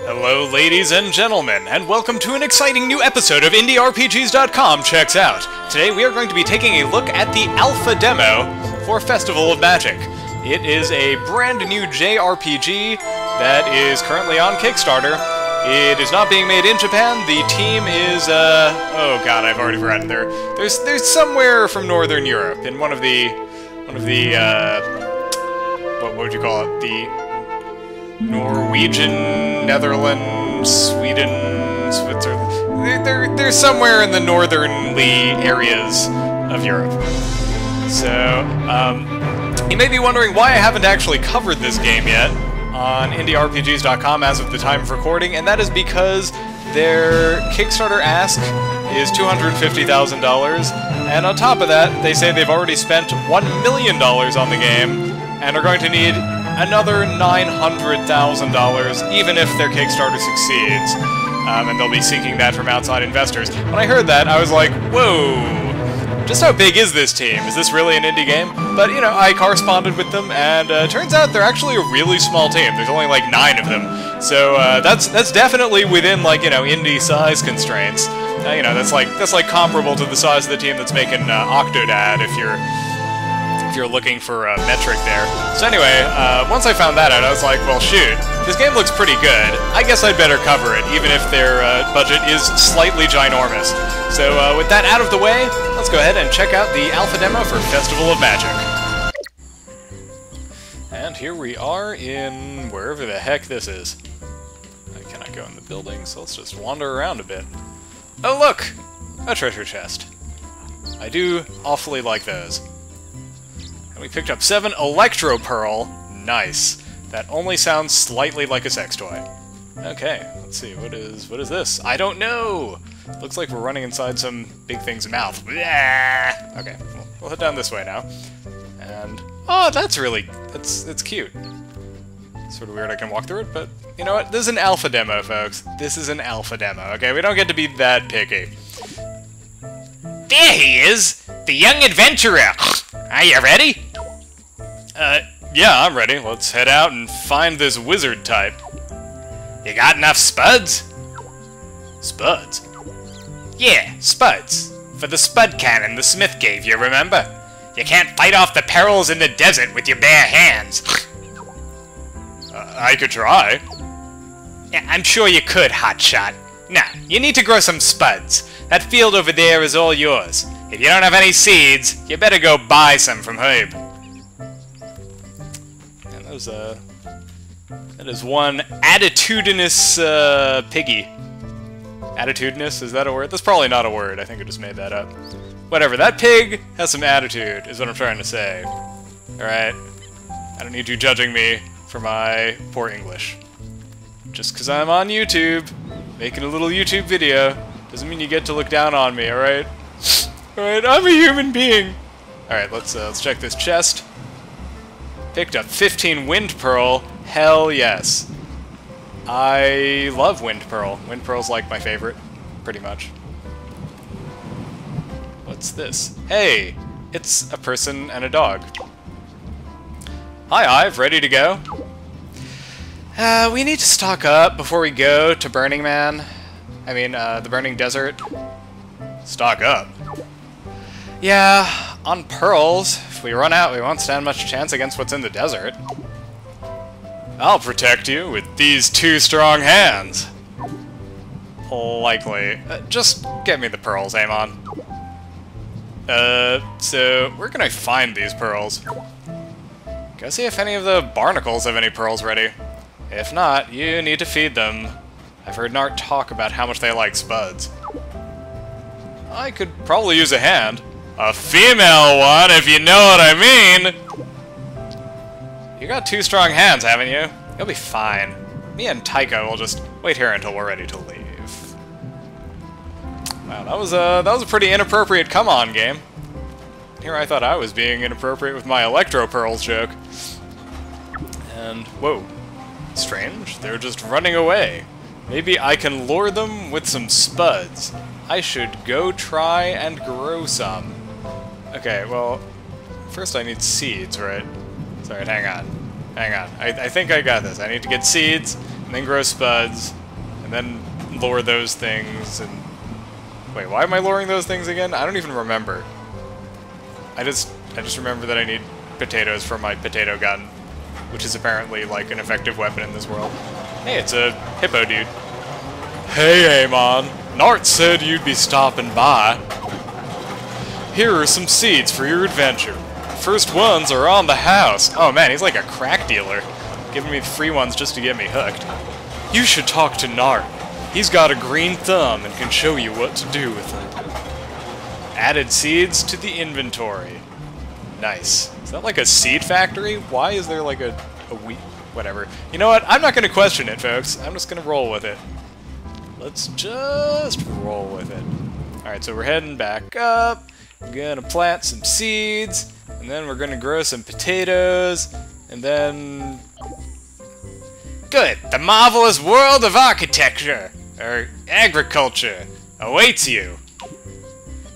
Hello, ladies and gentlemen, and welcome to an exciting new episode of IndieRPGs.com Checks Out. Today we are going to be taking a look at the alpha demo for Festival of Magic. It is a brand new jRPG that is currently on Kickstarter. It is not being made in Japan. The team is, oh god, I've already forgotten. There's somewhere from Northern Europe, in one of the, what would you call it? The Norwegian, Netherlands, Sweden, Switzerland. They're somewhere in the northernly areas of Europe. So, you may be wondering why I haven't actually covered this game yet on IndieRPGs.com as of the time of recording, and that is because their Kickstarter ask is $250,000, and on top of that, they say they've already spent $1 million on the game, and are going to need another $900,000, even if their Kickstarter succeeds. And they'll be seeking that from outside investors. When I heard that, I was like, whoa! Just how big is this team? Is this really an indie game? But, you know, I corresponded with them, and turns out they're actually a really small team. There's only like 9 of them. So that's definitely within, like, you know, indie size constraints. You know, that's like comparable to the size of the team that's making Octodad, if you're looking for a metric there. So anyway, once I found that out, I was like, well, shoot, this game looks pretty good. I guess I'd better cover it, even if their budget is slightly ginormous. So with that out of the way, let's go ahead and check out the alpha demo for Festival of Magic. And here we are in wherever the heck this is. I cannot go in the building, so let's just wander around a bit. Oh look! A treasure chest. I do awfully like those. And we picked up 7 Electro Pearl. Nice. That only sounds slightly like a sex toy. Okay, let's see. What is this? I don't know! Looks like we're running inside some big thing's mouth. Blah! Okay, we'll head down this way now. And oh, that's cute. Sort of weird I can walk through it, but you know what? This is an alpha demo, folks. This is an alpha demo, okay? We don't get to be that picky. There he is! The young adventurer! Are you ready? Yeah, I'm ready. Let's head out and find this wizard type. You got enough spuds? Spuds? Yeah, spuds. For the spud cannon the smith gave you, remember? You can't fight off the perils in the desert with your bare hands. I could try. Yeah, I'm sure you could, hotshot. Now, you need to grow some spuds. That field over there is all yours. If you don't have any seeds, you better go buy some from Herb. And that is one attitudinous piggy. Attitudinous? Is that a word? That's probably not a word. I think I just made that up. Whatever. That pig has some attitude, is what I'm trying to say. Alright? I don't need you judging me for my poor English. Just because I'm on YouTube, making a little YouTube video, doesn't mean you get to look down on me, alright? Alright, I'm a human being! Alright, let's check this chest. Picked up 15 Wind Pearl. Hell yes. I love Wind Pearl. Wind Pearl's like my favorite, pretty much. What's this? Hey! It's a person and a dog. Hi, Ive. Ready to go? We need to stock up before we go to Burning Man. I mean, the Burning Desert. Stock up? Yeah, on pearls. If we run out, we won't stand much chance against what's in the desert. I'll protect you with these 2 strong hands. Likely. Just get me the pearls, Amon. So, where can I find these pearls? Go see if any of the barnacles have any pearls ready. If not, you need to feed them. I've heard Nart talk about how much they like spuds. I could probably use a hand. A female one, if you know what I mean! You got 2 strong hands, haven't you? You'll be fine. Me and Taiko will just wait here until we're ready to leave. Wow, that was a pretty inappropriate come-on game. Here I thought I was being inappropriate with my Electro Pearls joke. And, whoa. Strange, they're just running away. Maybe I can lure them with some spuds. I should go try and grow some. Okay, well, first I need seeds, right? Sorry, hang on. Hang on. I think I got this. I need to get seeds, and then grow spuds, and then lure those things, and... Wait, why am I luring those things again? I don't even remember. I just remember that I need potatoes for my potato gun, which is apparently, like, an effective weapon in this world. Hey, it's a hippo dude. Hey, Amon. Nart said you'd be stopping by. Here are some seeds for your adventure. First ones are on the house. Oh man, he's like a crack dealer, giving me free ones just to get me hooked. You should talk to Nart. He's got a green thumb and can show you what to do with it. Added seeds to the inventory. Nice. Is that like a seed factory? Why is there like a wheat? Whatever. You know what? I'm not going to question it, folks. I'm just going to roll with it. Let's just roll with it. Alright, so we're heading back up. We're going to plant some seeds. And then we're going to grow some potatoes. And then... Good! The marvelous world of architecture, or agriculture, awaits you.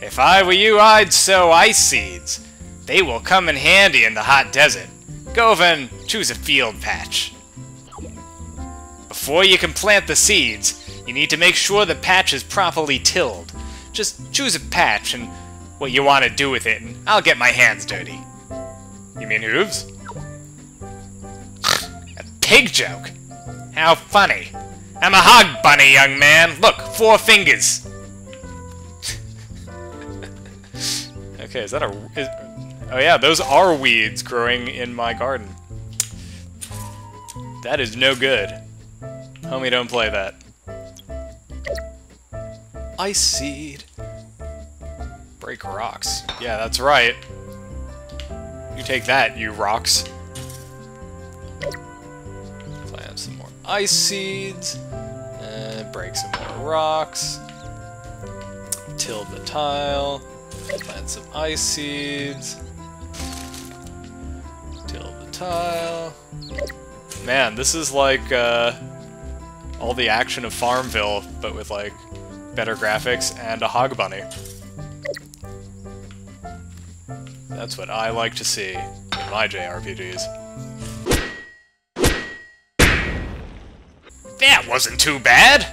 If I were you, I'd sow ice seeds. They will come in handy in the hot desert. Go over and choose a field patch. Before you can plant the seeds, you need to make sure the patch is properly tilled. Just choose a patch and what you want to do with it, and I'll get my hands dirty. You mean hooves? A pig joke? How funny. I'm a hog bunny, young man. Look, 4 fingers. Okay, is that a... Oh yeah, those are weeds growing in my garden. That is no good. Homie, don't play that. Ice seed. Break rocks. Yeah, that's right. You take that, you rocks. Plant some more ice seeds. Break some more rocks. Till the tile. Plant some ice seeds. Till the tile. Man, this is like all the action of Farmville, but with like better graphics and a hog bunny. That's what I like to see in my jRPGs. That wasn't too bad!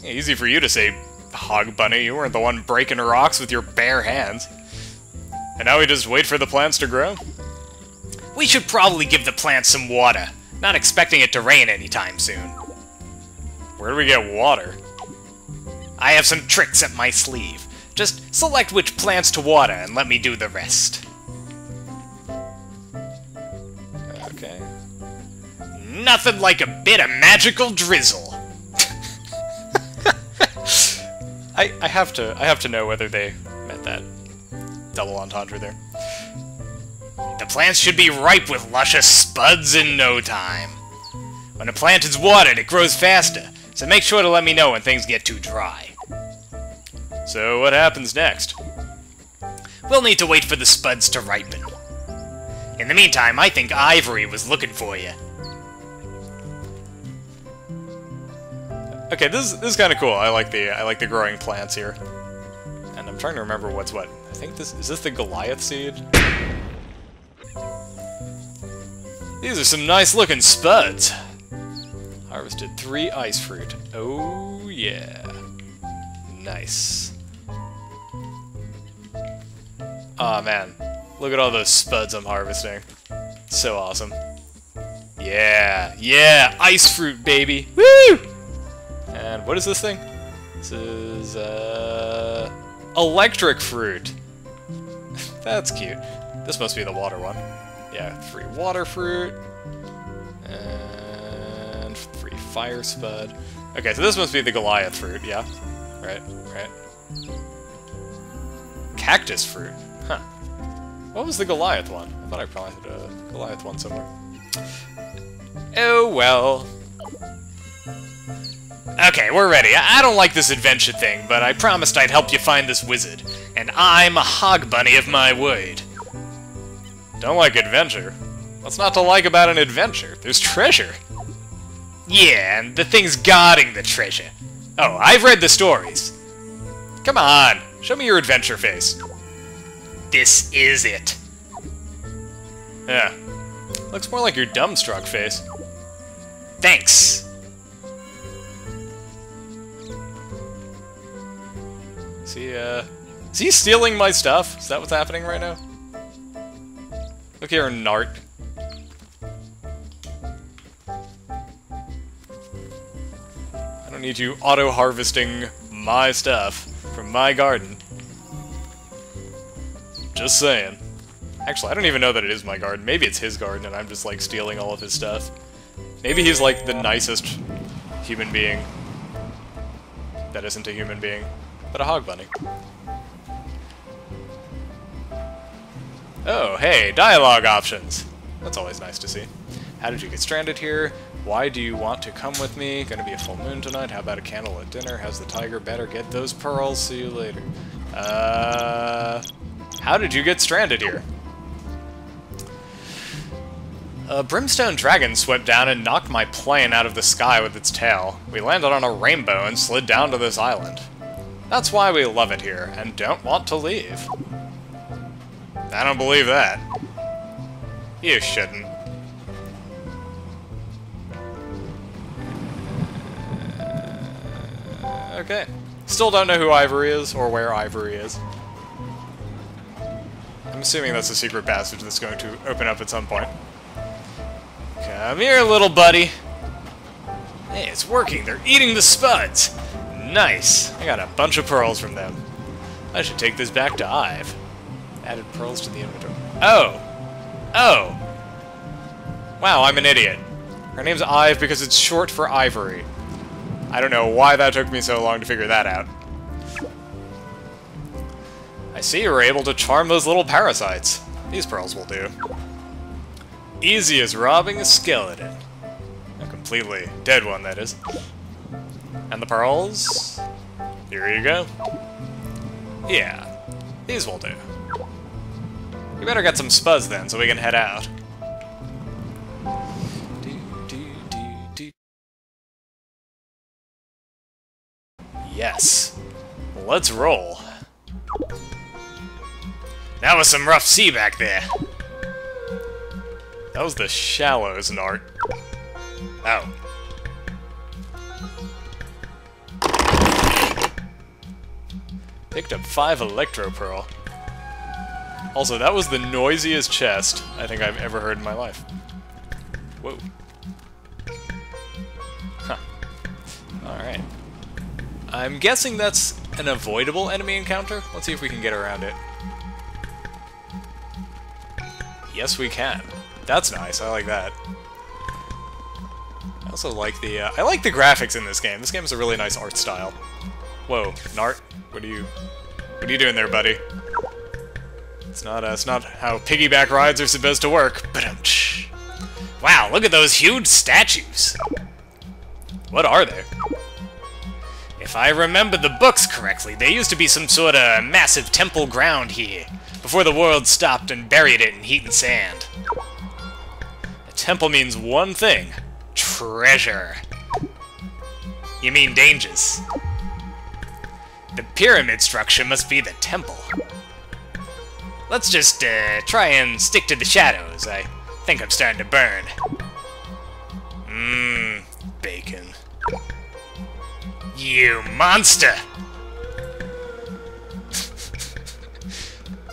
Easy for you to say, hog bunny. You weren't the one breaking rocks with your bare hands. And now we just wait for the plants to grow? We should probably give the plants some water. Not expecting it to rain anytime soon. Where do we get water? I have some tricks up my sleeve. Just select which plants to water and let me do the rest. Okay. Nothing like a bit of magical drizzle. I have to know whether they meant that double entendre there. The plants should be ripe with luscious spuds in no time. When a plant is watered, it grows faster, so make sure to let me know when things get too dry. So what happens next? We'll need to wait for the spuds to ripen. In the meantime, I think Ivory was looking for you. Okay, this is kind of cool. I like the growing plants here. And I'm trying to remember what's what. I think is this the Goliath seed? These are some nice looking spuds. Harvested 3 ice fruit. Oh yeah. Nice. Aw, man. Look at all those spuds I'm harvesting. So awesome. Yeah, yeah, ice fruit, baby. Woo! And what is this thing? This is, electric fruit. That's cute. This must be the water one. Yeah, 3 water fruit. And 3 fire spud. Okay, so this must be the Goliath fruit, yeah? Right, right. Cactus fruit. Huh. What was the Goliath one? I thought I probably had a Goliath one somewhere. Oh well. Okay, we're ready. I don't like this adventure thing, but I promised I'd help you find this wizard. And I'm a hog bunny of my word. Don't like adventure? What's not to like about an adventure? There's treasure. Yeah, and the thing's guarding the treasure. Oh, I've read the stories. Come on, show me your adventure face. This is it. Yeah. Looks more like your dumbstruck face. Thanks! Is he stealing my stuff? Is that what's happening right now? Look here, Nart. I don't need you auto-harvesting my stuff from my garden. Just saying. Actually, I don't even know that it is my garden. Maybe it's his garden and I'm just, like, stealing all of his stuff. Maybe he's, like, the nicest human being that isn't a human being, but a hog bunny. Oh, hey, dialogue options! That's always nice to see. How did you get stranded here? Why do you want to come with me? Gonna be a full moon tonight. How about a candle at dinner? How's the tiger? Better get those pearls. See you later. How did you get stranded here? A brimstone dragon swept down and knocked my plane out of the sky with its tail. We landed on a rainbow and slid down to this island. That's why we love it here, and don't want to leave. I don't believe that. You shouldn't. Okay. Still don't know who Ivory is, or where Ivory is. I'm assuming that's a secret passage that's going to open up at some point. Come here, little buddy. Hey, it's working. They're eating the spuds. Nice. I got a bunch of pearls from them. I should take this back to Ive. Added pearls to the inventory. Oh! Oh! Wow, I'm an idiot. Her name's Ive because it's short for Ivory. I don't know why that took me so long to figure that out. I see you were able to charm those little parasites. These pearls will do. Easy as robbing a skeleton. A completely dead one, that is. And the pearls? Here you go. Yeah, these will do. We better get some spuds then, so we can head out. Yes. Let's roll. That was some rough sea back there. That was the shallows, Nart. Oh. Picked up 5 Electro Pearl. Also, that was the noisiest chest I think I've ever heard in my life. Whoa. Huh. Alright. I'm guessing that's an avoidable enemy encounter. Let's see if we can get around it. Yes, we can. That's nice. I like that. I also like the, I like the graphics in this game. This game has a really nice art style. Whoa, Nart, what are you doing there, buddy? It's not how piggyback rides are supposed to work. Ba-dum-tsh. Wow, look at those huge statues. What are they? If I remember the books correctly, there used to be some sort of massive temple ground here, before the world stopped and buried it in heat and sand. A temple means one thing. Treasure. You mean dangers. The pyramid structure must be the temple. Let's just, try and stick to the shadows. I think I'm starting to burn. Mmm, bacon. You monster!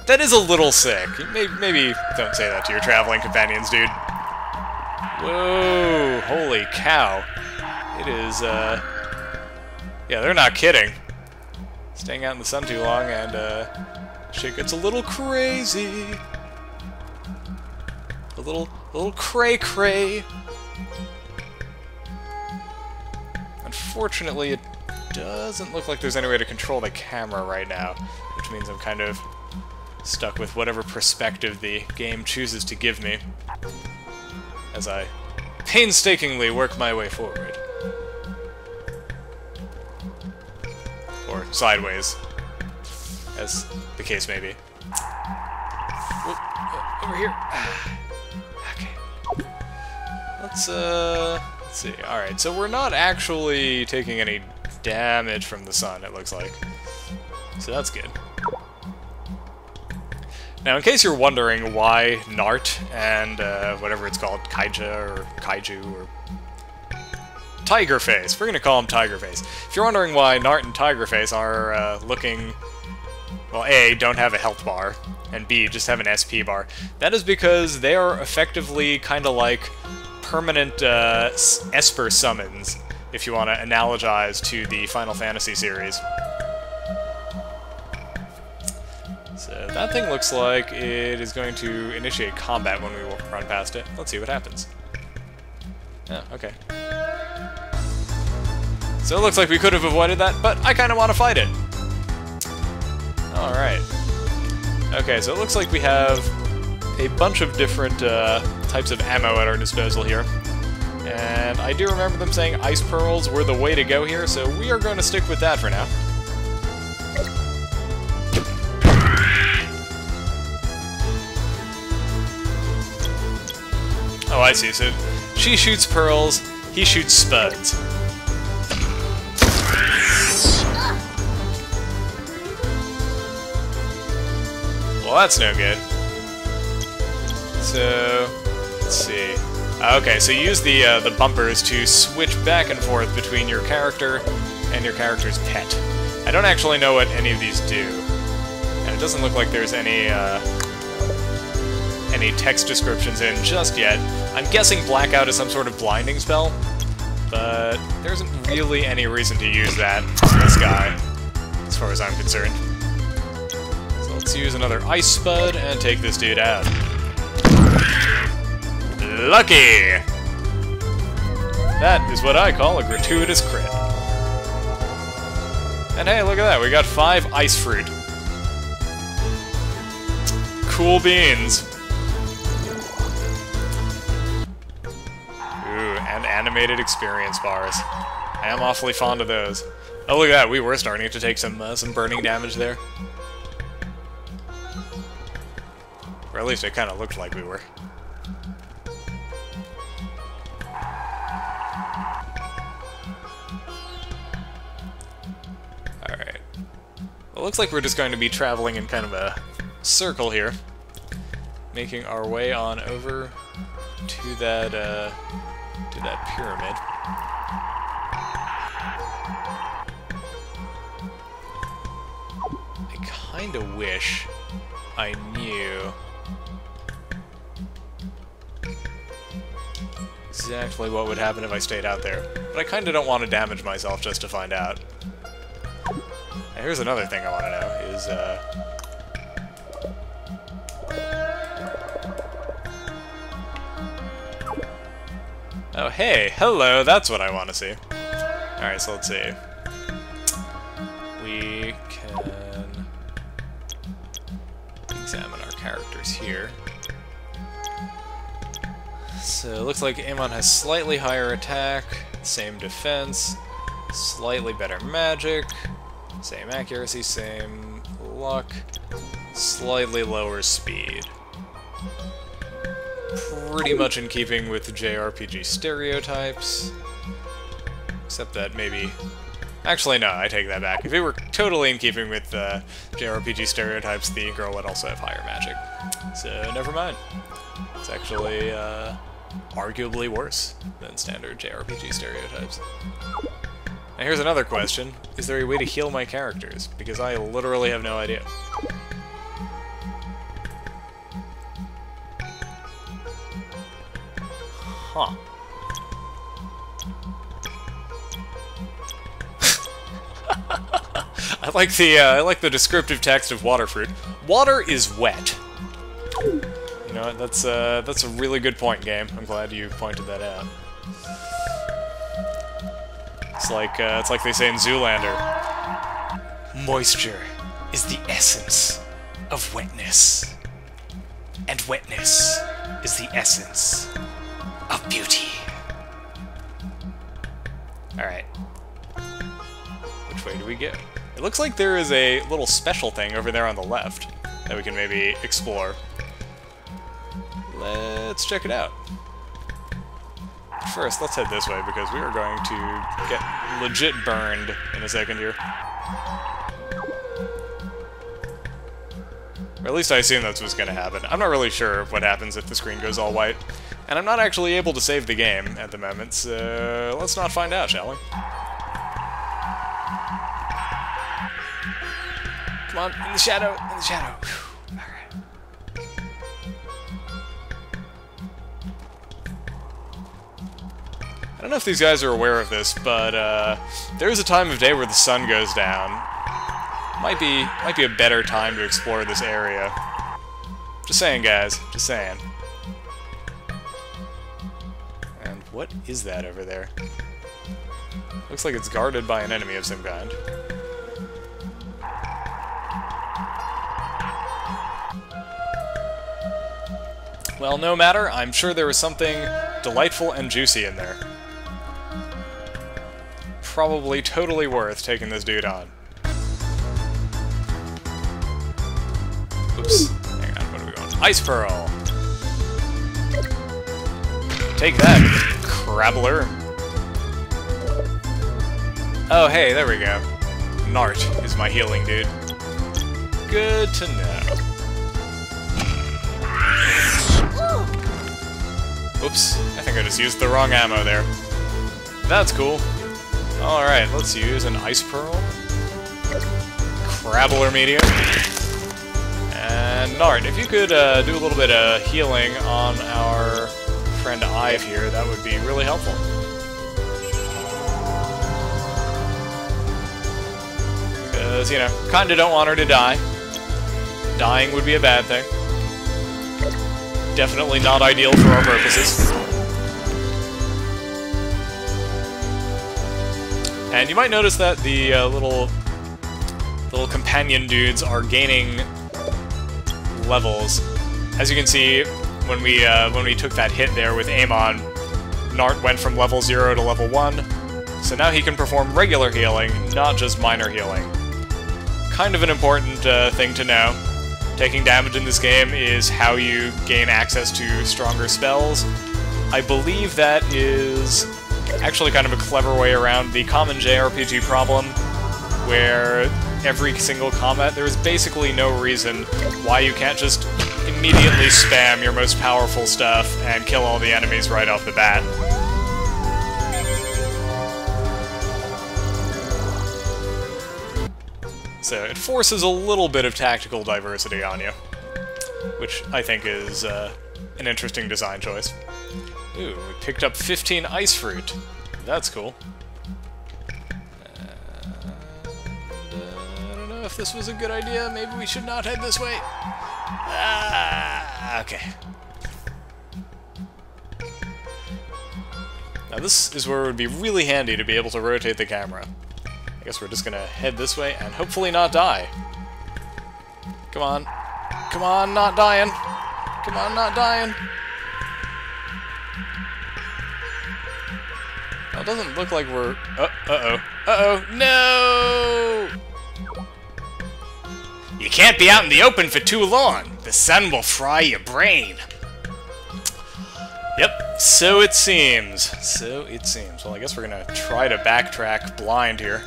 That is a little sick. Maybe don't say that to your traveling companions, dude. Whoa, holy cow. It is, yeah, they're not kidding. Staying out in the sun too long and, shit gets a little crazy. A little cray-cray. Unfortunately, it doesn't look like there's any way to control the camera right now, which means I'm kind of stuck with whatever perspective the game chooses to give me as I painstakingly work my way forward. Or sideways, as the case may be. Whoop, over here. Okay. Let's see. Alright, so we're not actually taking any damage from the sun, it looks like. So that's good. Now, in case you're wondering why Nart and whatever it's called, Kaija or Kaiju or Tigerface. We're gonna call him Tigerface. If you're wondering why Nart and Tigerface are looking... Well, A, don't have a health bar, and B, just have an SP bar. That is because they are effectively kind of like permanent Esper summons, if you want to analogize to the Final Fantasy series. So that thing looks like it is going to initiate combat when we run past it. Let's see what happens. Oh, okay. So it looks like we could have avoided that, but I kind of want to fight it. Alright. Okay, so it looks like we have a bunch of different types of ammo at our disposal here. And I do remember them saying ice pearls were the way to go here, so we are going to stick with that for now. Oh, I see. So she shoots pearls, he shoots spuds. Well, that's no good. So, let's see. Okay, so you use the bumpers to switch back and forth between your character and your character's pet. I don't actually know what any of these do, and it doesn't look like there's any text descriptions in just yet. I'm guessing Blackout is some sort of blinding spell, but there isn't really any reason to use that on this guy, as far as I'm concerned. So let's use another Ice Spud and take this dude out. Lucky! That is what I call a gratuitous crit. And hey, look at that, we got 5 Ice Fruit. Cool beans. Ooh, and animated experience bars. I am awfully fond of those. Oh, look at that, we were starting to take some burning damage there. Or at least it kind of looked like we were. Alright. Well, it looks like we're just going to be traveling in kind of a circle here. Making our way on over to that pyramid. I kinda wish I knew exactly what would happen if I stayed out there, but I kinda don't want to damage myself just to find out. Now, here's another thing I want to know, is, oh, hey, hello, that's what I want to see. Alright, so let's see. We can examine our characters here. So it looks like Amon has slightly higher attack, same defense, slightly better magic, same accuracy, same luck, slightly lower speed. Pretty much in keeping with the jRPG stereotypes. Except that maybe... Actually, no, I take that back. If it were totally in keeping with jRPG stereotypes, the girl would also have higher magic. So, never mind. It's actually, arguably worse than standard jRPG stereotypes. Now here's another question. Is there a way to heal my characters? Because I literally have no idea. Huh. I like the descriptive text of Waterfruit. Water is wet. You know, that's a really good point, game. I'm glad you pointed that out. It's like they say in Zoolander. Moisture is the essence of wetness, and wetness is the essence of beauty. Alright. Which way do we go? It looks like there is a little special thing over there on the left that we can maybe explore. Let's check it out. First, let's head this way because we are going to get legit burned in a second here. Or at least I assume that's what's going to happen. I'm not really sure what happens if the screen goes all white. And I'm not actually able to save the game at the moment, so let's not find out, shall we? Come on, in the shadow, in the shadow. Alright. I don't know if these guys are aware of this, but there is a time of day where the sun goes down. Might be a better time to explore this area. Just saying, guys. Just saying. And what is that over there? Looks like it's guarded by an enemy of some kind. Well, no matter. I'm sure there was something delightful and juicy in there. Probably totally worth taking this dude on. Oops. Hang on, what are we going? Ice Pearl! Take that, Crabbler. Oh, hey, there we go. Nart is my healing dude. Good to know. Oops, I think I just used the wrong ammo there. That's cool. Alright, let's use an Ice Pearl. Crabbler medium. And Nart, if you could do a little bit of healing on our friend Ive here, that would be really helpful. Because, you know, kinda don't want her to die. Dying would be a bad thing. Definitely not ideal for our purposes. And you might notice that the little companion dudes are gaining levels. As you can see, when we took that hit there with Amon, Nart went from level 0 to level 1, so now he can perform regular healing, not just minor healing. Kind of an important thing to know. Taking damage in this game is how you gain access to stronger spells. I believe that is actually kind of a clever way around the common jRPG problem, where every single combat, there's basically no reason why you can't just immediately spam your most powerful stuff and kill all the enemies right off the bat. So it forces a little bit of tactical diversity on you, which I think is an interesting design choice. Ooh, we picked up 15 ice fruit. That's cool. I don't know if this was a good idea. Maybe we should not head this way. Okay. Now this is where it would be really handy to be able to rotate the camera. I guess we're just gonna head this way and hopefully not die. Come on. Come on, not dying. Come on, not dying. Well, it doesn't look like we're... Uh-oh. Uh-oh. No! You can't be out in the open for too long. The sun will fry your brain. Yep, so it seems. So it seems. Well, I guess we're gonna try to backtrack blind here.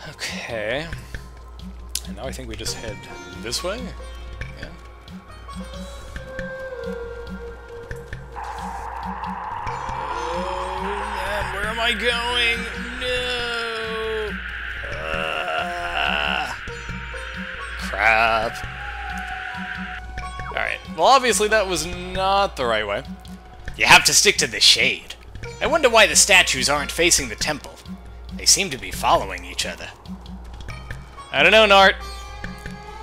Okay, and now I think we just head this way? Yeah. Oh man, where am I going? No! Crap. Alright, well obviously that was not the right way. You have to stick to the shade. I wonder why the statues aren't facing the temple. They seem to be following each other. I don't know, Nart.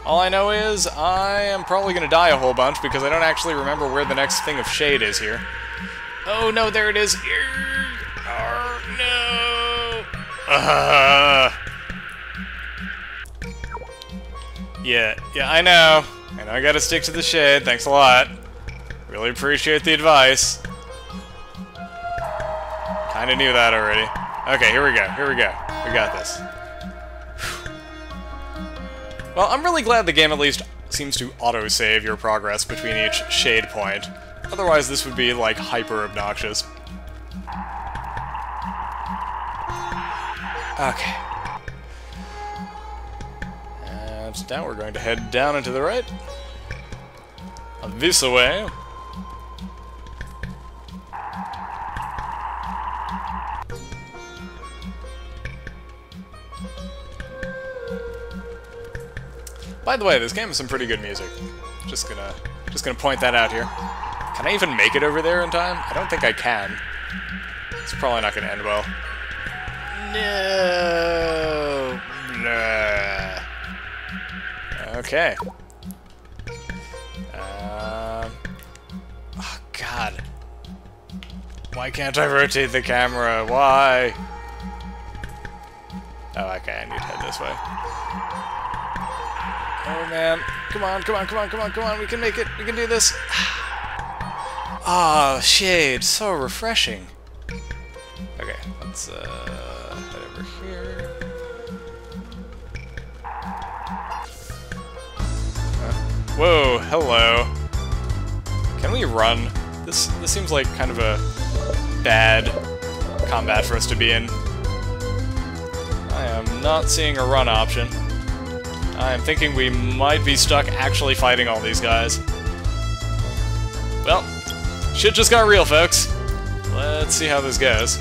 All I know is I am probably going to die a whole bunch because I don't actually remember where the next thing of shade is here. Oh no, there it is. Oh no. Yeah, I know. And I gotta stick to the shade. Thanks a lot. Really appreciate the advice. Kinda knew that already. Okay, here we go. We got this. Well, I'm really glad the game at least seems to auto-save your progress between each shade point. Otherwise, this would be, like, hyper-obnoxious. Okay. And now we're going to head down and to the right. This way. By the way, this game has some pretty good music. Just gonna point that out here. Can I even make it over there in time? I don't think I can. It's probably not gonna end well. No. Nah. Okay. Oh God. Why can't I rotate the camera? Why? Oh, okay. I need to head this way. Oh man, come on, come on, come on, come on, come on, we can make it, we can do this. Ah, shade, so refreshing. Okay, let's head over here. Whoa, hello. Can we run? This seems like kind of a bad combat for us to be in. I am not seeing a run option. I am thinking we might be stuck actually fighting all these guys. Well, shit just got real, folks. Let's see how this goes.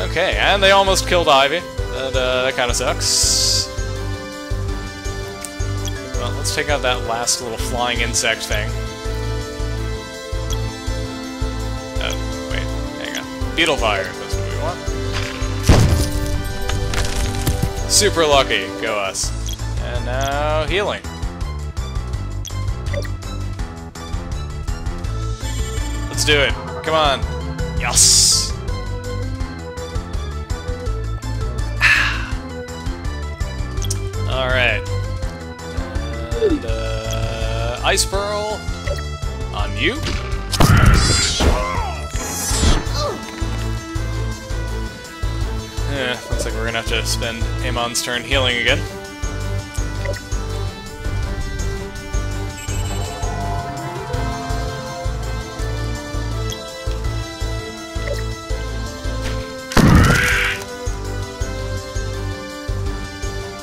Okay, and they almost killed Ivy. That kind of sucks. Well, let's take out that last little flying insect thing. Oh, wait, hang on. Beetle fire, that's what we want. Super lucky, go us. And now, healing. Let's do it. Come on. Yes! Alright. And, Ice Pearl on you. Looks like we're gonna have to spend Amon's turn healing again.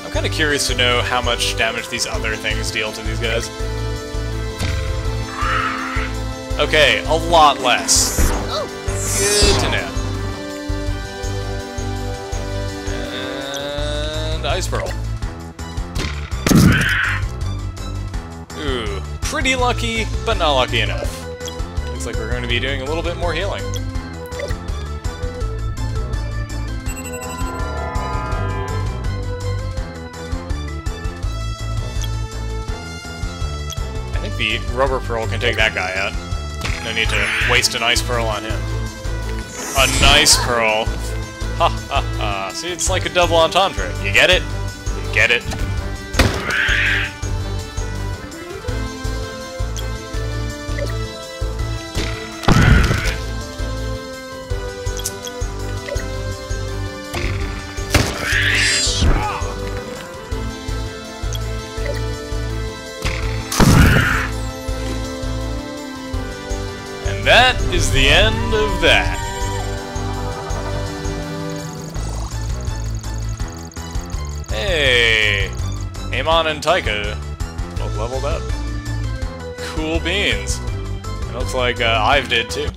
I'm kind of curious to know how much damage these other things deal to these guys. Okay, a lot less. Good to know. And Ice Pearl. Ooh, pretty lucky, but not lucky enough. Looks like we're going to be doing a little bit more healing. The Rubber Pearl can take that guy out. No need to waste an Ice Pearl on him. A nice Pearl. Ha ha ha. See, it's like a double entendre. You get it? You get it? That is the end of that. Hey! Amon and Taika both leveled up. Cool beans. It looks like Ive did too.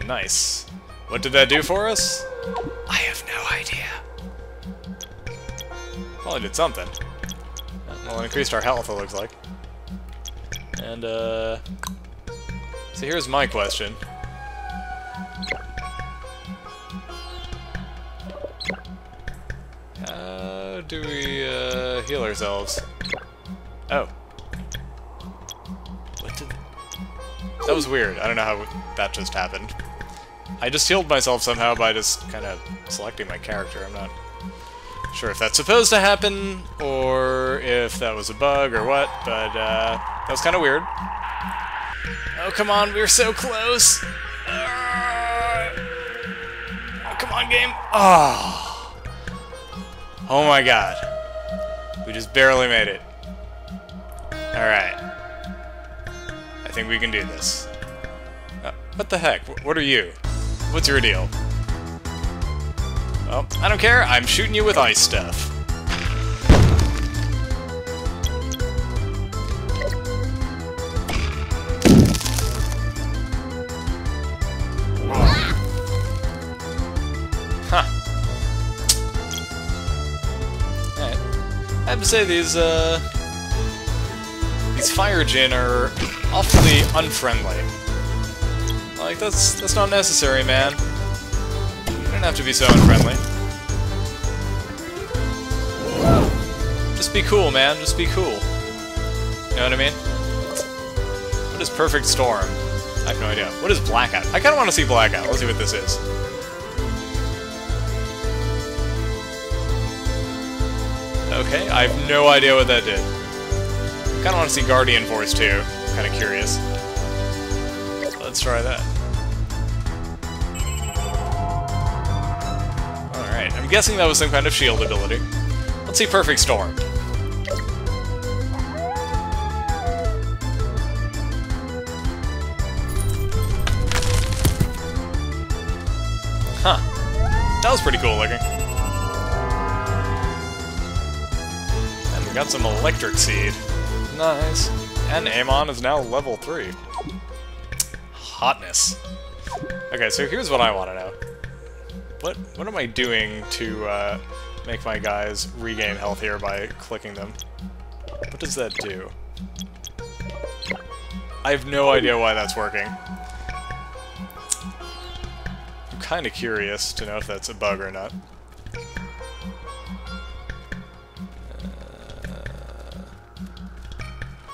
Nice. What did that do for us? I have no idea. Probably did something. Well, it increased our health, it looks like. And, so here's my question. How do we heal ourselves? Oh. What did... That was weird. I don't know how that just happened. I just healed myself somehow by just kind of selecting my character. I'm not Sure if that's supposed to happen, or if that was a bug, or what, but that was kind of weird. Oh, come on, we're so close! Oh, come on, game! Oh! Oh my god. We just barely made it. Alright. I think we can do this. What the heck? What are you? What's your deal? Well, I don't care. I'm shooting you with ice stuff. Huh. Alright. I have to say these fire djinn are awfully unfriendly. Like, that's not necessary, man. You don't have to be so unfriendly. Just be cool, man. Just be cool. You know what I mean? What is Perfect Storm? I have no idea. What is Blackout? I kind of want to see Blackout. Let's see what this is. Okay, I have no idea what that did. I kind of want to see Guardian Force too. I'm kind of curious. Let's try that. Alright, I'm guessing that was some kind of shield ability. Let's see Perfect Storm. Huh. That was pretty cool looking. And we got some Electric Seed. Nice. And Amon is now level 3. Hotness. Okay, so here's what I want to know. What am I doing to make my guys regain health here by clicking them? What does that do? I have no idea why that's working. I'm kind of curious to know if that's a bug or not.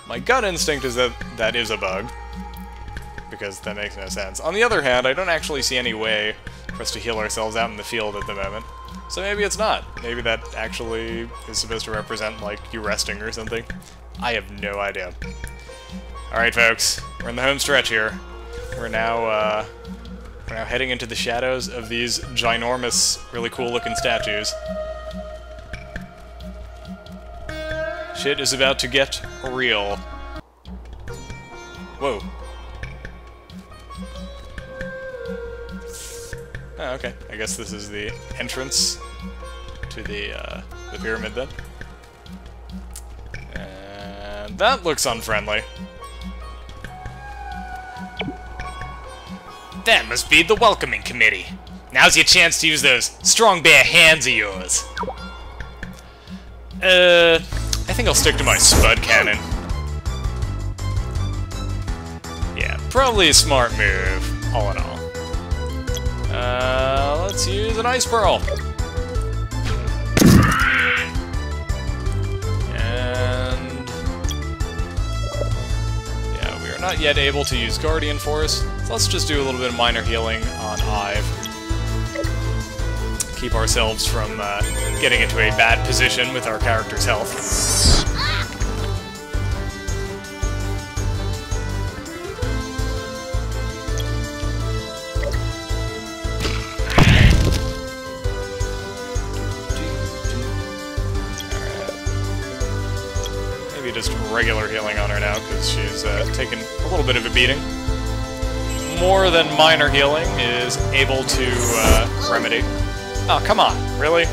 My gut instinct is that that is a bug, because that makes no sense. On the other hand, I don't actually see any way for us to heal ourselves out in the field at the moment. So maybe it's not. Maybe that actually is supposed to represent, like, you resting or something. I have no idea. Alright, folks. We're in the home stretch here. We're now heading into the shadows of these ginormous, really cool-looking statues. Shit is about to get real. Whoa. Oh, okay. I guess this is the entrance to the pyramid then. And that looks unfriendly. That must be the welcoming committee. Now's your chance to use those strong bare hands of yours. I think I'll stick to my spud cannon. Yeah, probably a smart move, all in all. Let's use an Ice Pearl. And yeah, we are not yet able to use Guardian Force, so let's just do a little bit of minor healing on Ive. Keep ourselves from getting into a bad position with our character's health. Just regular healing on her now, because she's taken a little bit of a beating. More than minor healing is able to remedy. Oh, come on, really?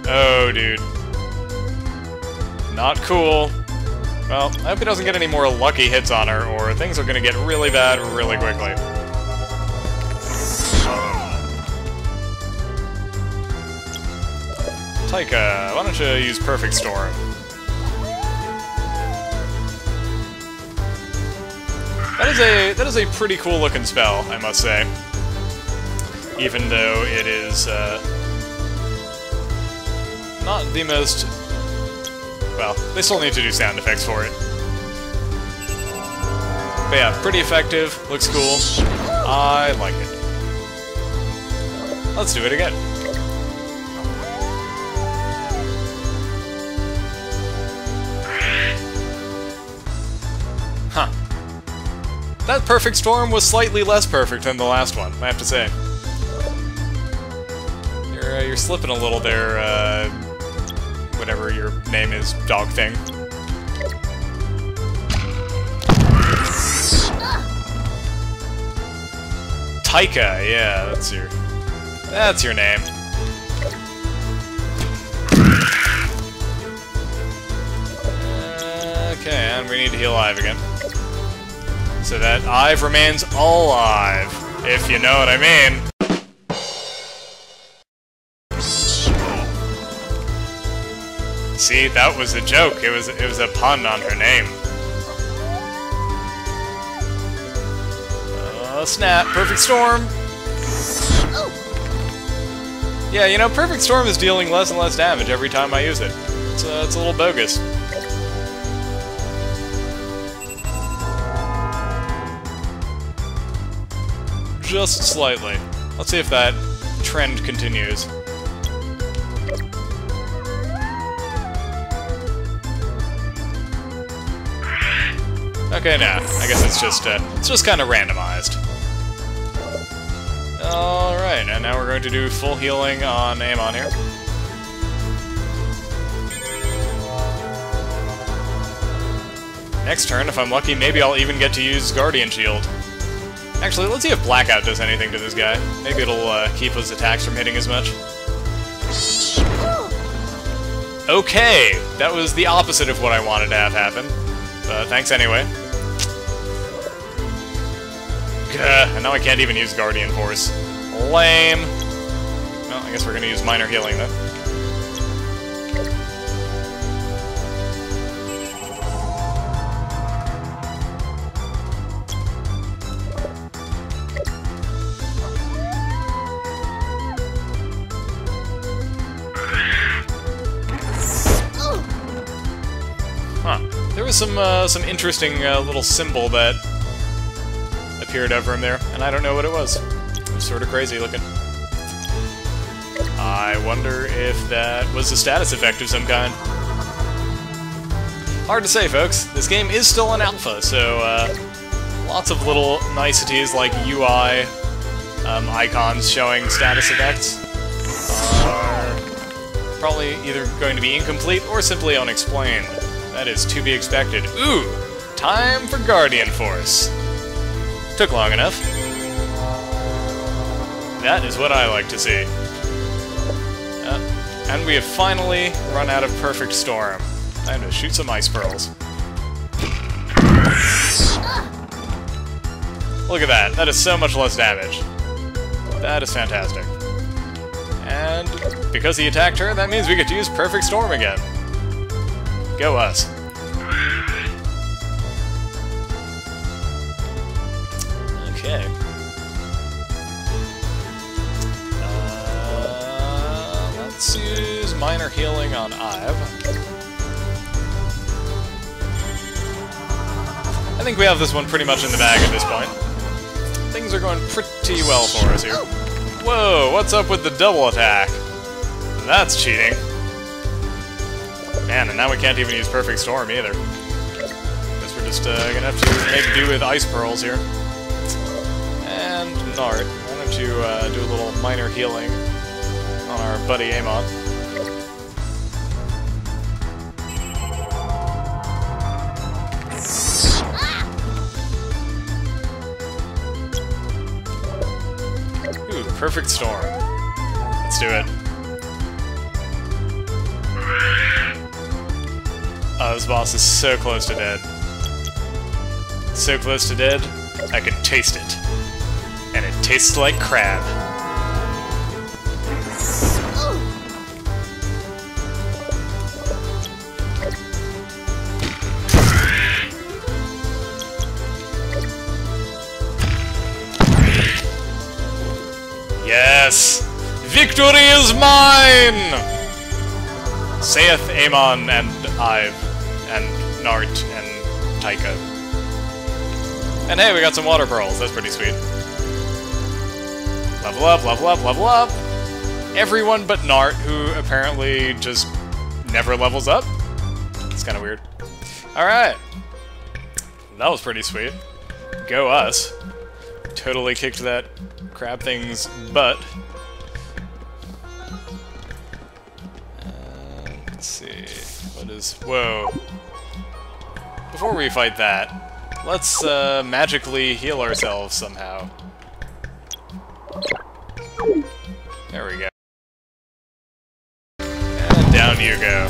Oh, dude. Not cool. Well, I hope he doesn't get any more lucky hits on her, or things are gonna get really bad really quickly. Taika, why don't you use Perfect Storm? That is a pretty cool looking spell, I must say. Even though it is not the most. Well, they still need to do sound effects for it. But yeah, pretty effective, looks cool. I like it. Let's do it again. Huh. That perfect storm was slightly less perfect than the last one, I have to say. You're slipping a little there, whatever your name is, dog thing. Taika, yeah, that's your name. Okay, and we need to heal Ive again. So that Ive remains alive, if you know what I mean. See, that was a joke. It was a pun on her name. Snap! Perfect Storm! Yeah, you know, Perfect Storm is dealing less and less damage every time I use it. It's a little bogus. Just slightly. Let's see if that trend continues. Okay, nah. I guess it's just kind of randomized. Alright, and now we're going to do full healing on Amon here. Next turn, if I'm lucky, maybe I'll even get to use Guardian Shield. Actually, let's see if Blackout does anything to this guy. Maybe it'll keep his attacks from hitting as much. Okay, that was the opposite of what I wanted to have happen. But thanks anyway. And now I can't even use Guardian Force. Lame. Well, I guess we're gonna use Minor Healing then. Huh. There was some interesting little symbol that appeared over him there, and I don't know what it was. It was sort of crazy looking. I wonder if that was a status effect of some kind. Hard to say, folks. This game is still in alpha, so lots of little niceties like UI icons showing status effects are probably either going to be incomplete or simply unexplained. That is to be expected. Ooh! Time for Guardian Force. Took long enough. That is what I like to see. And we have finally run out of Perfect Storm. Time to shoot some Ice Pearls. Look at that. That is so much less damage. That is fantastic. And because he attacked her, that means we get to use Perfect Storm again. Go us. Okay. Let's use Minor Healing on Ive. I think we have this one pretty much in the bag at this point. Things are going pretty well for us here. Whoa, what's up with the double attack? That's cheating. Man, and now we can't even use Perfect Storm either. Guess we're just gonna have to make do with Ice Pearls here. And Nard, why don't you do a little minor healing on our buddy Amon. Ooh, Perfect Storm. Let's do it. Oh, this boss is so close to dead. So close to dead, I can taste it. And it tastes like crab. Yes! Victory is mine! Saith Amon and Ive, and Nart, and Taika. And hey, we got some water pearls. That's pretty sweet. Level up, level up, level up. Everyone but Nart, who apparently just never levels up. It's kind of weird. Alright. That was pretty sweet. Go us. Totally kicked that crab thing's butt. Let's see. What is... Whoa. Before we fight that, let's magically heal ourselves somehow. There we go. And down you go.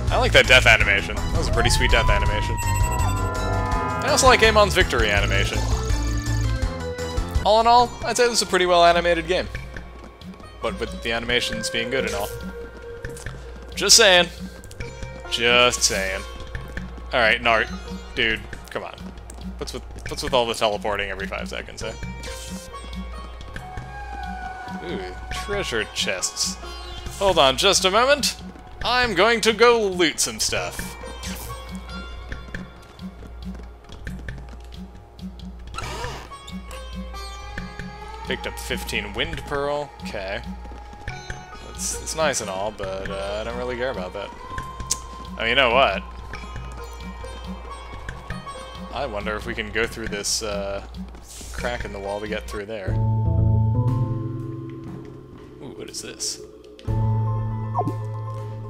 I like that death animation. That was a pretty sweet death animation. I also like Amon's victory animation. All in all, I'd say this is a pretty well animated game. But with the animations being good and all. Just saying. Just saying. Alright, Nart. Dude, come on. What's with all the teleporting every 5 seconds, eh? Ooh, treasure chests. Hold on just a moment. I'm going to go loot some stuff. Picked up 15 wind pearl. Okay. It's nice and all, but I don't really care about that. Oh, you know what? I wonder if we can go through this crack in the wall to get through there. Ooh, what is this?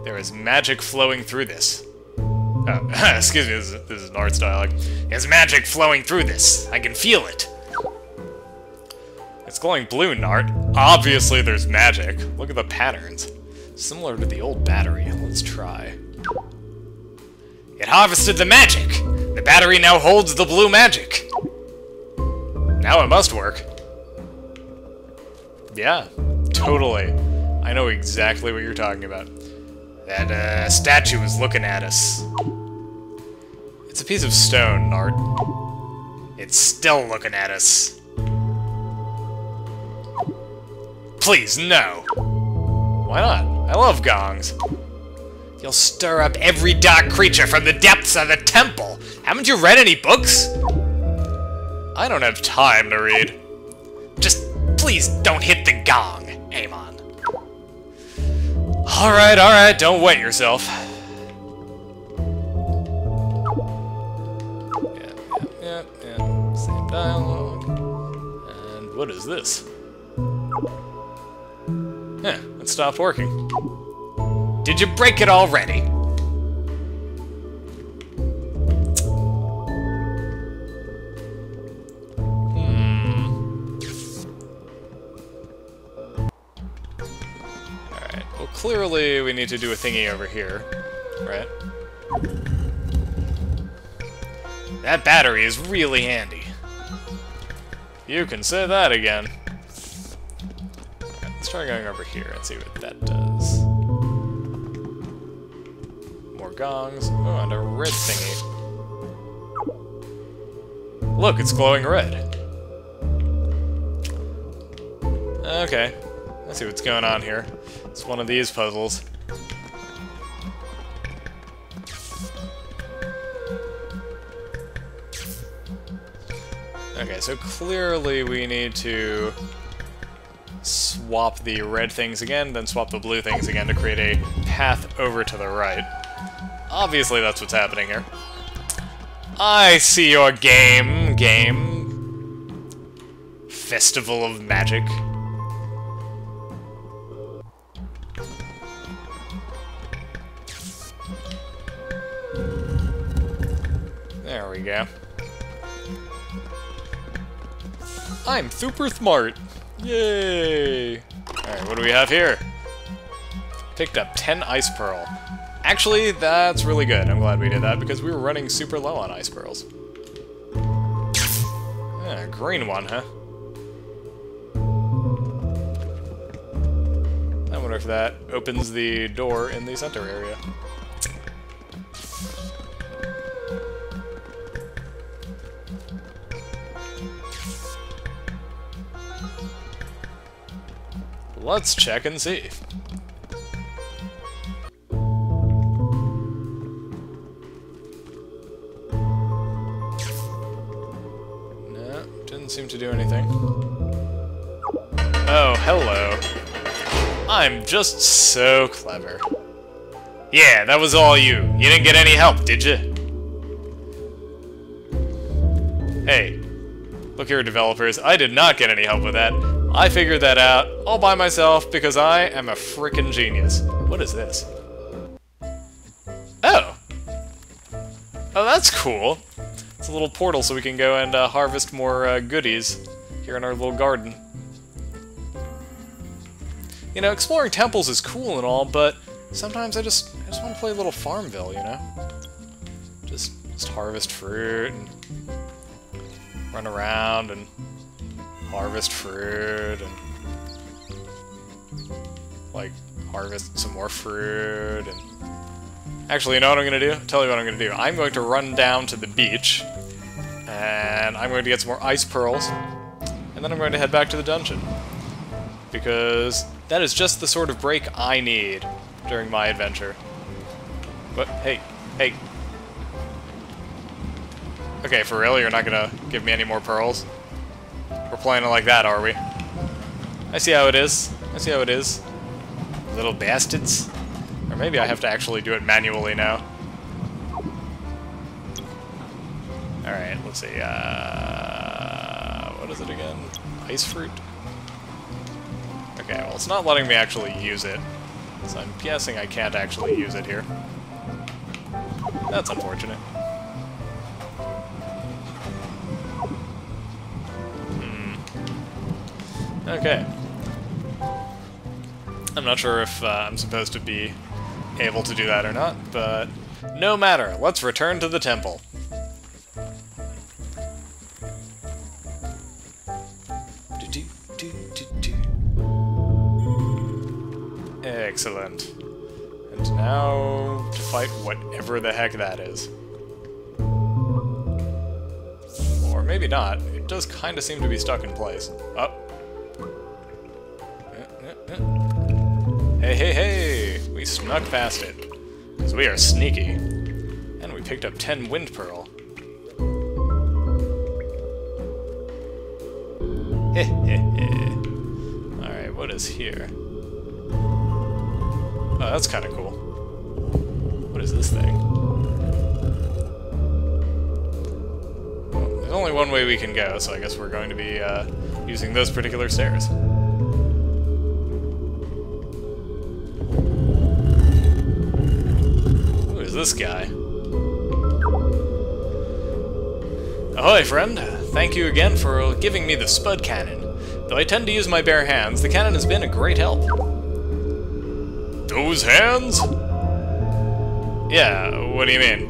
There is magic flowing through this. Oh, excuse me, this is Nart's dialogue. There's magic flowing through this. I can feel it. It's glowing blue, Nart. Obviously there's magic. Look at the patterns. Similar to the old battery. Let's try. It harvested the magic! The battery now holds the blue magic! Now it must work. Yeah, totally. I know exactly what you're talking about. That statue is looking at us. It's a piece of stone, Nart. It's still looking at us. Please, no. Why not? I love gongs. You'll stir up every dark creature from the depths of the temple. Haven't you read any books? I don't have time to read. Just please don't hit the gong, Amon. Alright, don't wet yourself. Yeah. Same dialogue. And what is this? It stopped working. Did you break it already? Alright, well clearly we need to do a thingy over here, right? That battery is really handy. You can say that again. Let's try going over here and see what that does. More gongs. Oh, and a red thingy. Look, it's glowing red. Okay. Let's see what's going on here. It's one of these puzzles. Okay, so clearly we need to swap the red things again, then swap the blue things again to create a path over to the right. Obviously that's what's happening here. I see your game. Festival of Magic. There we go. I'm super smart. Yay! Alright, what do we have here? Picked up 10 ice pearl. Actually, that's really good. I'm glad we did that because we were running super low on ice pearls. Yeah, green one, huh? I wonder if that opens the door in the center area. Let's check and see. seem to do anything. Oh, hello. I'm just so clever. Yeah, that was all you. You didn't get any help, did you? Hey, look here, developers. I did not get any help with that. I figured that out all by myself because I am a frickin' genius. What is this? Oh! Oh, that's cool. It's a little portal so we can go and harvest more goodies here in our little garden. You know, exploring temples is cool and all, but sometimes I just want to play a little Farmville, you know? Just harvest fruit and run around and harvest fruit and like harvest some more fruit and actually, you know what I'm gonna do? I'll tell you what I'm gonna do. I'm going to run down to the beach and I'm going to get some more ice pearls and then I'm going to head back to the dungeon because that is just the sort of break I need during my adventure. But hey. Okay, for real? You're not gonna give me any more pearls? We're playing it like that, are we? I see how it is. Little bastards. Or maybe I have to actually do it manually now. Alright, let's see. What is it again? Ice fruit? Okay, well, it's not letting me actually use it. So I'm guessing I can't actually use it here. That's unfortunate. Okay. I'm not sure if I'm supposed to be able to do that or not, but no matter. Let's return to the temple. Excellent. And now to fight whatever the heck that is. Or maybe not. It does kind of seem to be stuck in place. Oh. Hey! We snuck past it. Because we are sneaky. And we picked up 10 wind pearl. Alright, what is here? Oh, that's kind of cool. What is this thing? Well, there's only one way we can go, so I guess we're going to be using those particular stairs. Who is this guy? Ahoy, friend! Thank you again for giving me the spud cannon. Though I tend to use my bare hands, the cannon has been a great help. Those hands? Yeah, what do you mean?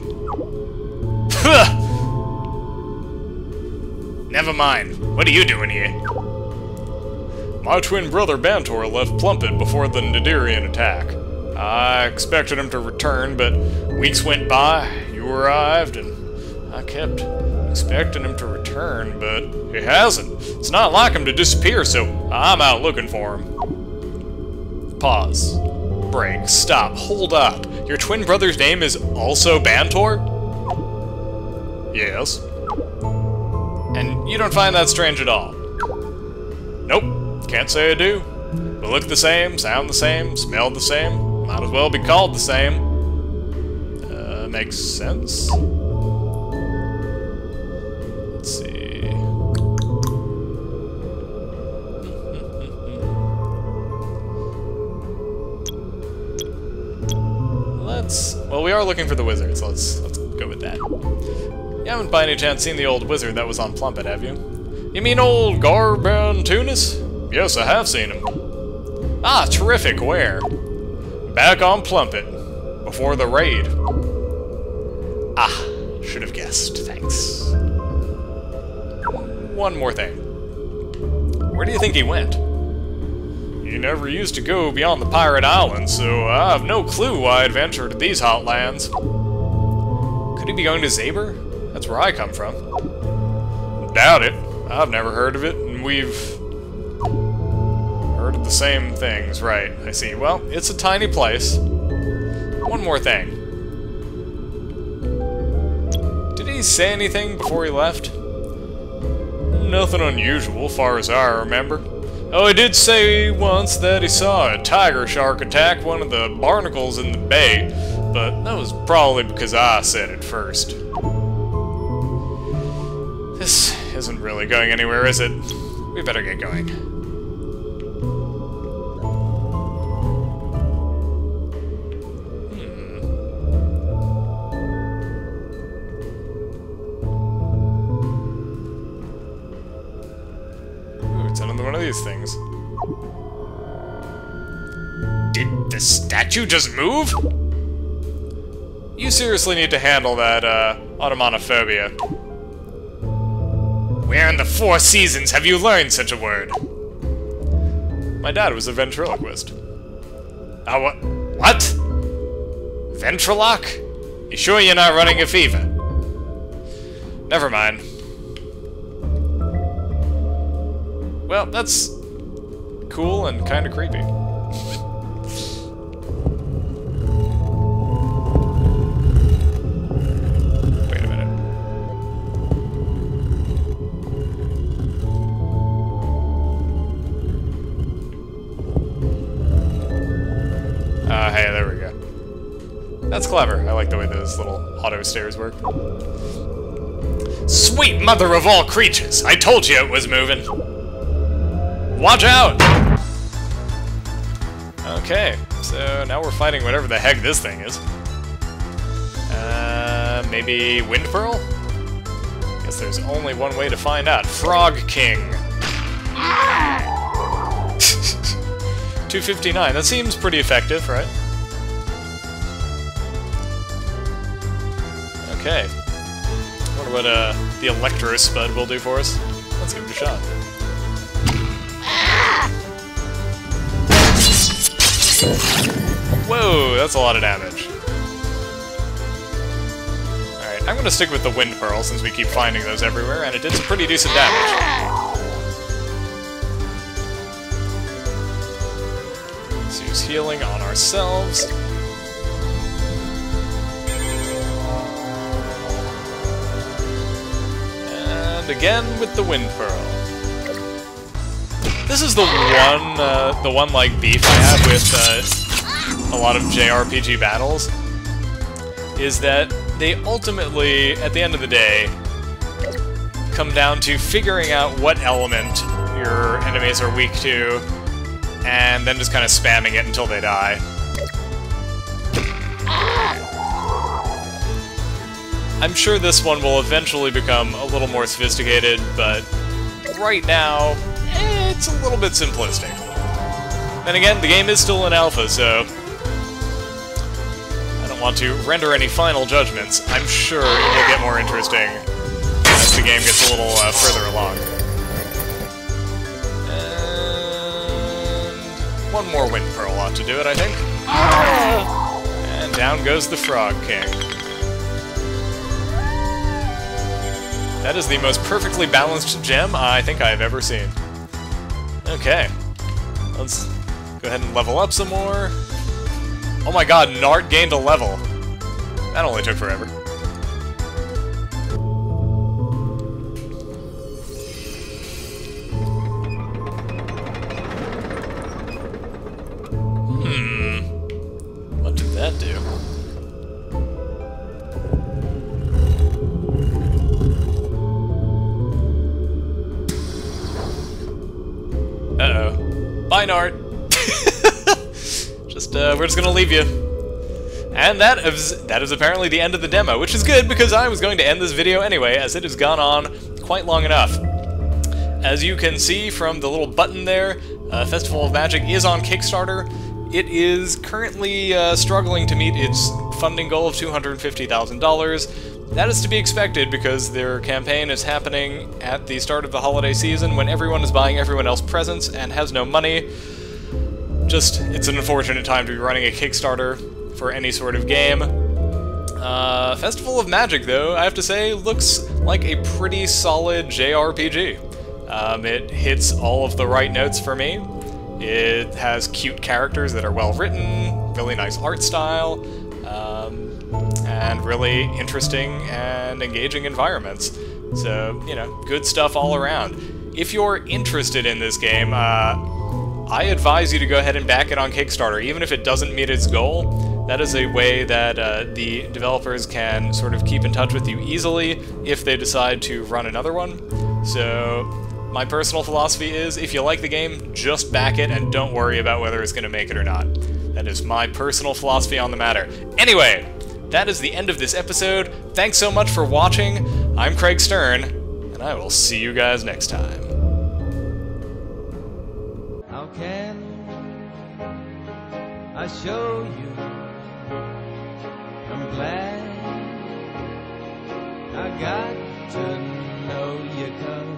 Never mind. What are you doing here? My twin brother Bantor left Plumpet before the Nadirian attack. I expected him to return, but weeks went by, you arrived, and I kept expecting him to return, but he hasn't. It's not like him to disappear, so I'm out looking for him. Pause. Break. Stop. Hold up. Your twin brother's name is also Bantor? Yes. And you don't find that strange at all? Nope. Can't say I do. We look the same, sound the same, smell the same. Might as well be called the same. Makes sense. Let's see. Well, we are looking for the wizard, so let's go with that. You haven't by any chance seen the old wizard that was on Plumpet, have you? You mean old Garbantunis? Yes, I have seen him. Ah, terrific, where? Back on Plumpet, before the raid. Ah, should have guessed, thanks. One more thing. Where do you think he went? He never used to go beyond the Pirate Islands, so I have no clue why I'd venture to these hot lands. Could he be going to Zaber? That's where I come from. Doubt it. I've never heard of it, and we've heard of the same things. Right, I see. Well, it's a tiny place. One more thing. Did he say anything before he left? Nothing unusual, far as I remember. Oh, he did say once that he saw a tiger shark attack one of the barnacles in the bay, but that was probably because I said it first. This isn't really going anywhere, is it? We better get going. It's another one of these things. Did the statue just move? You seriously need to handle that, automonophobia. Where in the Four Seasons have you learned such a word? My dad was a ventriloquist. What? Ventriloque? You sure you're not running a fever? Never mind. Well, that's cool and kind of creepy. Wait a minute. Hey, there we go. That's clever. I like the way those little auto stairs work. Sweet mother of all creatures! I told you it was moving! Watch out! Okay, so now we're fighting whatever the heck this thing is. Maybe Wind Pearl? Guess there's only one way to find out. Frog King. 259, that seems pretty effective, right? Okay. Wonder what the Electro Spud will do for us. Let's give it a shot. Whoa, that's a lot of damage. Alright, I'm gonna stick with the Wind Pearl since we keep finding those everywhere, and it did some pretty decent damage. Let's use healing on ourselves. And again with the Wind Pearl. This is the one like beef I have with a lot of jRPG battles, is that they ultimately, at the end of the day, come down to figuring out what element your enemies are weak to, and then just kind of spamming it until they die. I'm sure this one will eventually become a little more sophisticated, but right now, it's a little bit simplistic. Then again, the game is still in alpha, so I don't want to render any final judgments. I'm sure it will get more interesting as the game gets a little further along. And one more Wind Pearl ought to do it, I think. And down goes the Frog King. That is the most perfectly balanced gem I think I've ever seen. Okay, let's go ahead and level up some more. Oh my god, Nart gained a level. That only took forever. What did that do? Uh-oh. Bye, Nart! We're just gonna leave you. And that is apparently the end of the demo, which is good because I was going to end this video anyway, as it has gone on quite long enough. As you can see from the little button there, Festival of Magic is on Kickstarter. It is currently struggling to meet its funding goal of $250,000. That is to be expected because their campaign is happening at the start of the holiday season when everyone is buying everyone else presents and has no money. It's an unfortunate time to be running a Kickstarter for any sort of game. Festival of Magic, though, I have to say, looks like a pretty solid JRPG. It hits all of the right notes for me. It has cute characters that are well written, really nice art style, and really interesting and engaging environments. So, you know, good stuff all around. If you're interested in this game, I advise you to go ahead and back it on Kickstarter, even if it doesn't meet its goal. That is a way that the developers can sort of keep in touch with you easily if they decide to run another one. So, my personal philosophy is, if you like the game, just back it and don't worry about whether it's going to make it or not. That is my personal philosophy on the matter. Anyway, that is the end of this episode. Thanks so much for watching. I'm Craig Stern, and I will see you guys next time. How can I show you I'm glad I got to know you, 'cause